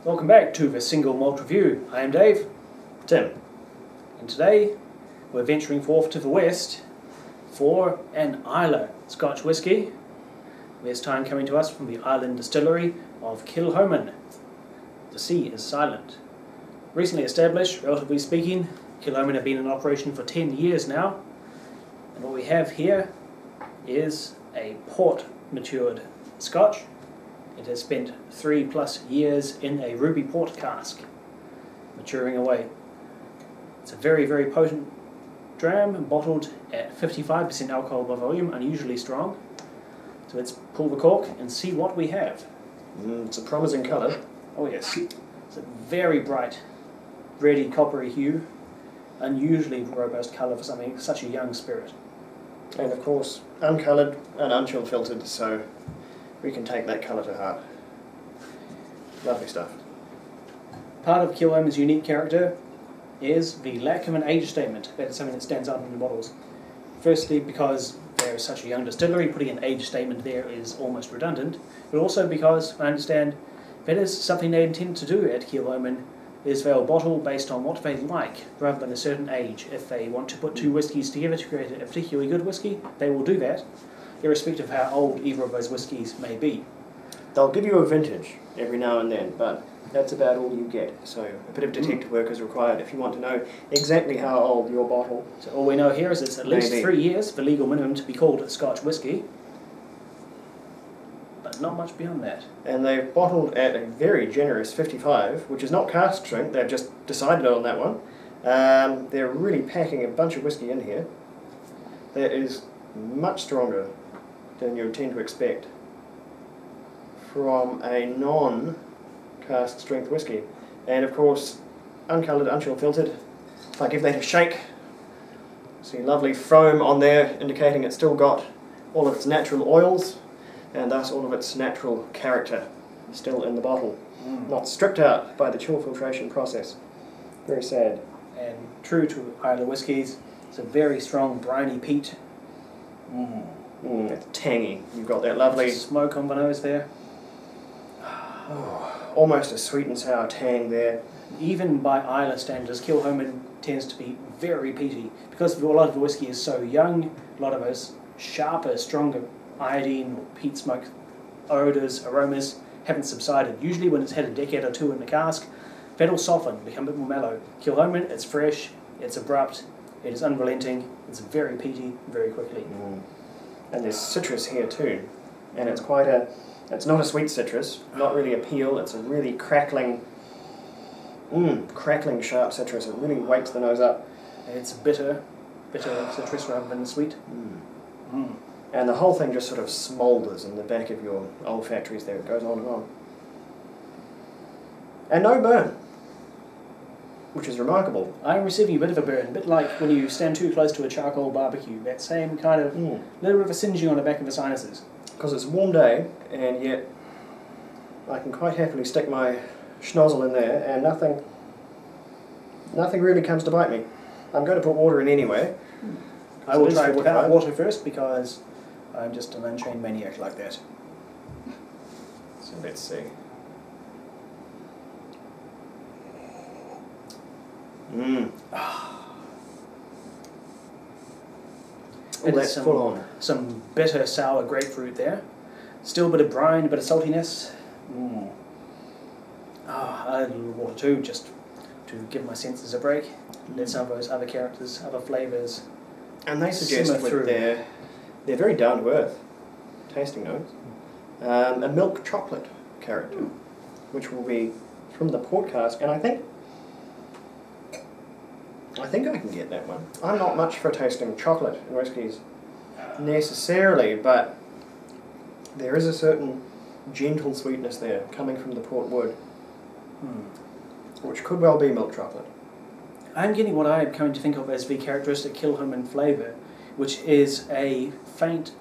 Welcome back to the Single Malt Review. I am Dave. Tim. And today we're venturing forth to the west for an Islay Scotch whisky. This time coming to us from the island distillery of Kilchoman. The sea is silent. Recently established, relatively speaking, Kilchoman have been in operation for 10 years now. And what we have here is a port matured Scotch. It has spent 3+ years in a ruby port cask, maturing away. It's a very, very potent dram, bottled at 55% alcohol by volume, unusually strong. So let's pull the cork and see what we have. It's a promising colour. Oh yes, it's a very bright, reddy, coppery hue. Unusually robust colour for something such a young spirit. And of course, uncoloured and unchill filtered, so we can take that colour to heart. Lovely stuff. Part of Kilchoman's unique character is the lack of an age statement. That is something that stands out in the bottles. Firstly, because they're such a young distillery, putting an age statement there is almost redundant, but also because I understand that is something they intend to do at Kilchoman, is they'll bottle based on what they like rather than a certain age. If they want to put two whiskies together to create a particularly good whisky, they will do that, irrespective of how old either of those whiskies may be. They'll give you a vintage every now and then, but that's about all you get. So a bit of detective work is required if you want to know exactly how old your bottle. So all we know here is it's at least 3 years, the legal minimum to be called a Scotch whisky, but not much beyond that. And they've bottled at a very generous 55, which is not cask strength, they've just decided on that one. They're really packing a bunch of whisky in here. That is much stronger than you would tend to expect from a non-cask strength whisky. And of course, uncoloured, unchill filtered. If I give that a shake, see lovely foam on there indicating it's still got all of its natural oils and thus all of its natural character still in the bottle. Not stripped out by the chill filtration process. Very sad. And true to Islay whiskies, it's a very strong briny peat. It's tangy. You've got that lovely Smoke on the nose there. almost a sweet and sour tang there. Even by Islay standards, Kilchoman tends to be very peaty. Because a lot of the whisky is so young, a lot of those sharper, stronger iodine or peat smoke odours, aromas haven't subsided. Usually when it's had a decade or two in the cask, that'll soften, become a bit more mellow. Kilchoman, it's fresh, it's abrupt, it is unrelenting, it's very peaty very quickly. And there's citrus here too. And it's quite a... It's not a sweet citrus, not really a peel, it's a really crackling, crackling sharp citrus. It really wakes the nose up. It's bitter citrus rather than sweet. And the whole thing just sort of smoulders in the back of your olfactories there. It goes on and on. And no burn, which is remarkable. I'm receiving a bit of a burn, a bit like when you stand too close to a charcoal barbecue, that same kind of little bit of a singeing on the back of the sinuses. Because it's a warm day, and yet I can quite happily stick my schnozzle in there, and nothing really comes to bite me. I'm going to put water in anyway. I will try without water first, because I'm just an unchained maniac like that. So let's see. That's full on. Some bitter, sour grapefruit there. Still a bit of brine, a bit of saltiness. I added a little water too, just to give my senses a break. Let some of those other characters, other flavours. And they suggest with their very down to earth tasting notes, a milk chocolate character, which will be from the port cask, and I think I can get that one. I'm not much for tasting chocolate in whiskies necessarily, but there is a certain gentle sweetness there coming from the port wood, which could well be milk chocolate. I'm getting what I am coming to think of as the characteristic Kilchoman flavour, which is a faint,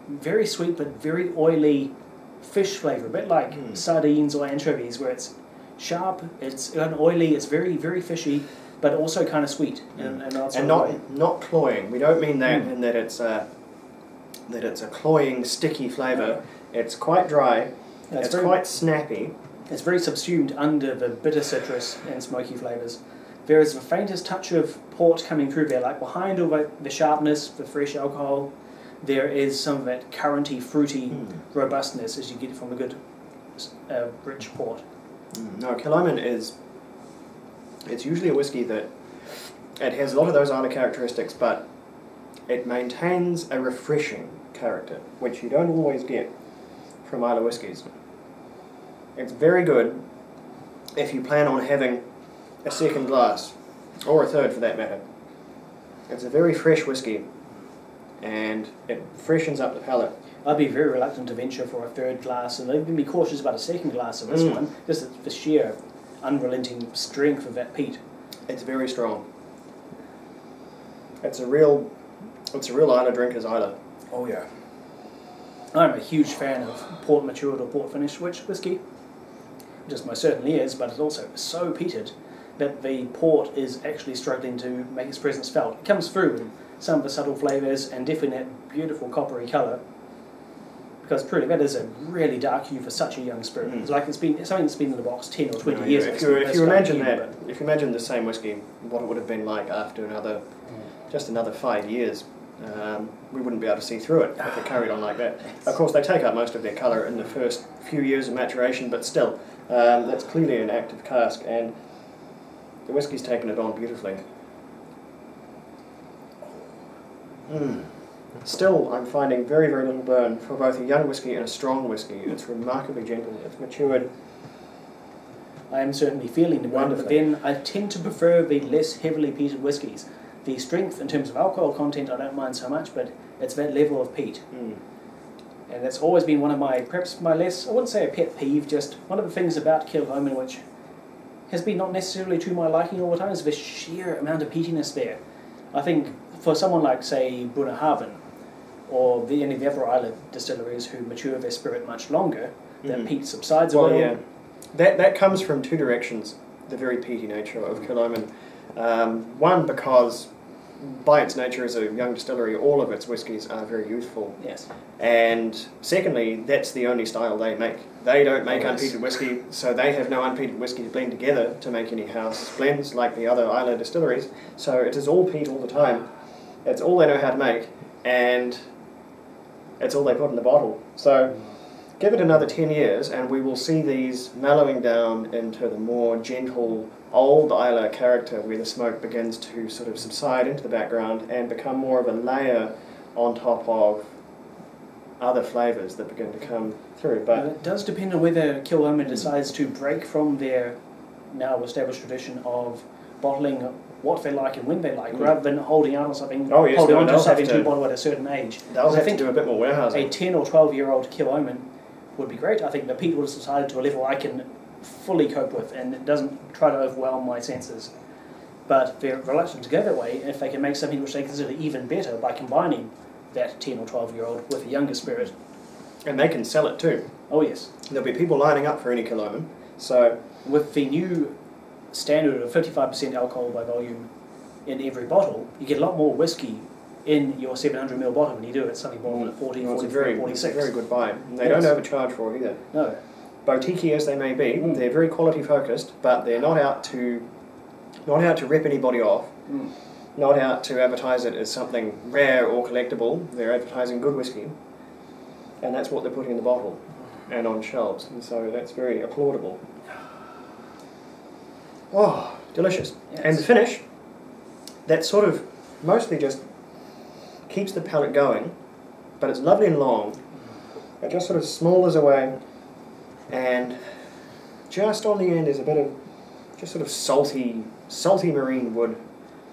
very sweet but very oily fish flavour, a bit like sardines or anchovies, where it's sharp, it's oily, it's very, very fishy, but also kind of sweet. And not cloying. We don't mean that in that it's a cloying, sticky flavour. It's quite dry, it's quite snappy, It's very subsumed under the bitter citrus and smoky flavours. There is the faintest touch of port coming through there, like behind all the sharpness, the fresh alcohol. There is some of that currenty, fruity robustness as you get from a good, rich port. No, Kilchoman it's usually a whiskey that it has a lot of those Islay characteristics, but it maintains a refreshing character, which you don't always get from Islay whiskies. It's very good if you plan on having a second glass, or a third for that matter. It's a very fresh whiskey, and it freshens up the palate. I'd be very reluctant to venture for a third glass, and I'd even be cautious about a second glass of this one, just the sheer unrelenting strength of that peat. It's very strong. It's a real Islay drinker's Islay. Oh yeah. I'm a huge fan of port matured or port finished whiskey. Just most certainly is, but it's also so peated that the port is actually struggling to make its presence felt. It comes through with some of the subtle flavours and definitely that beautiful coppery colour. Because truly, that is a really dark hue for such a young spirit. It's like it's been something that's been in the box 10 or 20 years. If you imagine that, if you imagine the same whiskey, what it would have been like after just another 5 years, we wouldn't be able to see through it if it carried on like that. Of course, they take up most of their colour in the first few years of maturation, but still, that's clearly an active cask, and the whiskey's taken it on beautifully. Still, I'm finding very, very little burn for both a young whiskey and a strong whiskey. It's remarkably gentle. It's matured. I am certainly feeling the burn, but then I tend to prefer the less heavily peated whiskies. The strength in terms of alcohol content I don't mind so much, but it's that level of peat. And that's always been one of my, perhaps my less, I wouldn't say a pet peeve, just one of the things about Kilchoman which has been not necessarily to my liking all the time, is the sheer amount of peatiness there. I think for someone like, say, Brunnerhaven, or any of the other Islay distilleries who mature their spirit much longer, that peat subsides a little. Yeah. That comes from two directions, the very peaty nature of Kilchoman. One, because by its nature as a young distillery, all of its whiskies are very youthful. Yes. And secondly, that's the only style they make. They don't make unpeated whiskey, so they have no unpeated whiskey to blend together to make any house blends like the other Islay distilleries. So it is all peat all the time. It's all they know how to make, and it's all they put in the bottle. So give it another 10 years and we will see these mellowing down into the more gentle old Islay character, where the smoke begins to sort of subside into the background and become more of a layer on top of other flavours that begin to come through. But it does depend on whether Kilchoman decides to break from their now established tradition of bottling what they like and when they like, rather than holding out on something, holding on to something to bottle at a certain age. They'll have to do a bit more warehousing. A 10 or 12-year-old Kilchoman would be great. I think the peat would have subsided to a level I can fully cope with, and it doesn't try to overwhelm my senses. But they're reluctant to go that way, and if they can make something which they consider even better by combining that 10 or 12-year-old with a younger spirit. And they can sell it too. Oh yes. There'll be people lining up for any Kilchoman. So with the new standard of 55% alcohol by volume in every bottle, you get a lot more whiskey in your 700ml bottle when you do it. It's something bottled at 40, 43, 46. It's a very good buy. And they don't overcharge for it either. No. Boutique as they may be, they're very quality focused, but they're not out to rip anybody off, not out to advertise it as something rare or collectible. They're advertising good whiskey, and that's what they're putting in the bottle and on shelves, and so that's very applaudable. Oh, delicious. Yes. And the finish, that sort of mostly just keeps the palate going, but it's lovely and long. It just sort of smolders away, and just on the end is a bit of just sort of salty marine wood.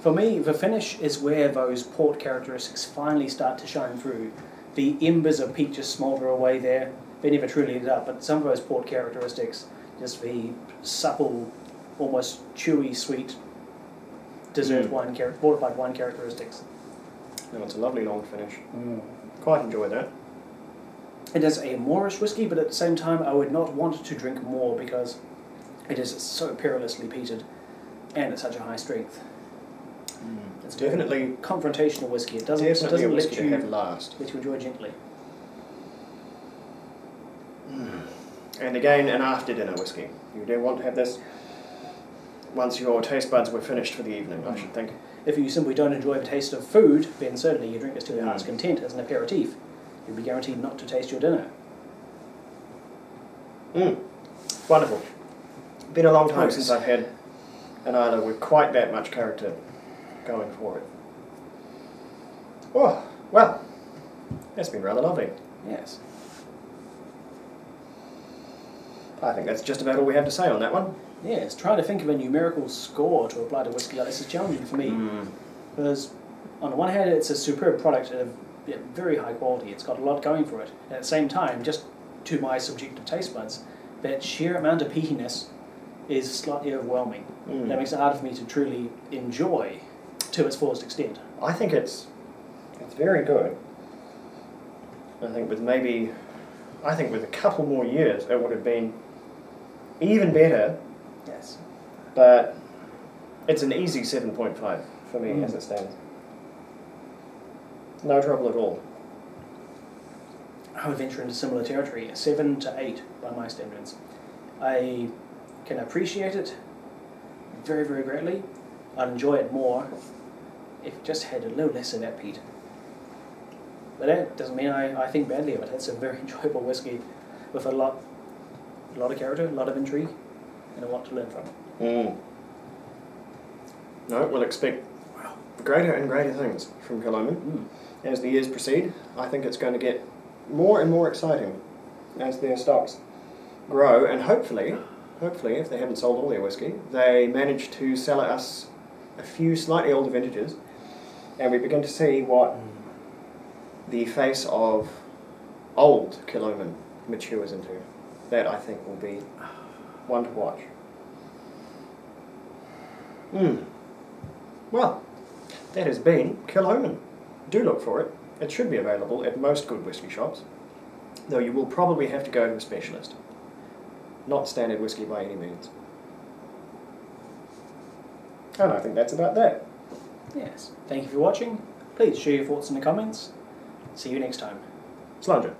For me, the finish is where those port characteristics finally start to shine through. The embers of peat just smoulder away there. They never truly lit up, but some of those port characteristics, just the supple, almost chewy, sweet dessert wine, fortified wine characteristics. No, it's a lovely long finish. Quite enjoy that. It is a moorish whiskey, but at the same time I would not want to drink more because it is so perilously peated and at such a high strength. It's definitely confrontational whiskey. It doesn't let you have last. Let you enjoy gently. And again, an after-dinner whisky. You do want to have this once your taste buds were finished for the evening, I should think. If you simply don't enjoy the taste of food, then certainly you drink this to your heart's content as an aperitif. You'll be guaranteed not to taste your dinner. Wonderful. Been a long time since I've had an Islay with quite that much character going for it. Oh, well, that's been rather lovely. Yes. I think that's just about all we have to say on that one. Yes, trying to think of a numerical score to apply to whisky like this is challenging for me. Because on the one hand, it's a superb product of very high quality. It's got a lot going for it. At the same time, just to my subjective taste buds, that sheer amount of peatiness is slightly overwhelming. That makes it harder for me to truly enjoy to its fullest extent. I think it's very good. I think with a couple more years it would have been even better. Yes. But it's an easy 7.5 for me as it stands. No trouble at all. I would venture into similar territory, 7 to 8 by my standards. I can appreciate it very, very greatly. I'd enjoy it more if it just had a little less of that peat. But that doesn't mean I think badly of it. It's a very enjoyable whisky with a lot of character, a lot of intrigue, and a lot to learn from. No, we'll expect greater and greater things from Kilchoman as the years proceed. I think it's going to get more and more exciting as their stocks grow, and hopefully, if they haven't sold all their whisky, they manage to sell us a few slightly older vintages, and we begin to see what the face of old Kilchoman matures into. That, I think, will be one to watch. Well, that has been Kilchoman. Do look for it. It should be available at most good whisky shops, though you will probably have to go to a specialist. Not standard whisky by any means. And I think that's about that. Yes. Thank you for watching. Please share your thoughts in the comments. See you next time. Slàinte.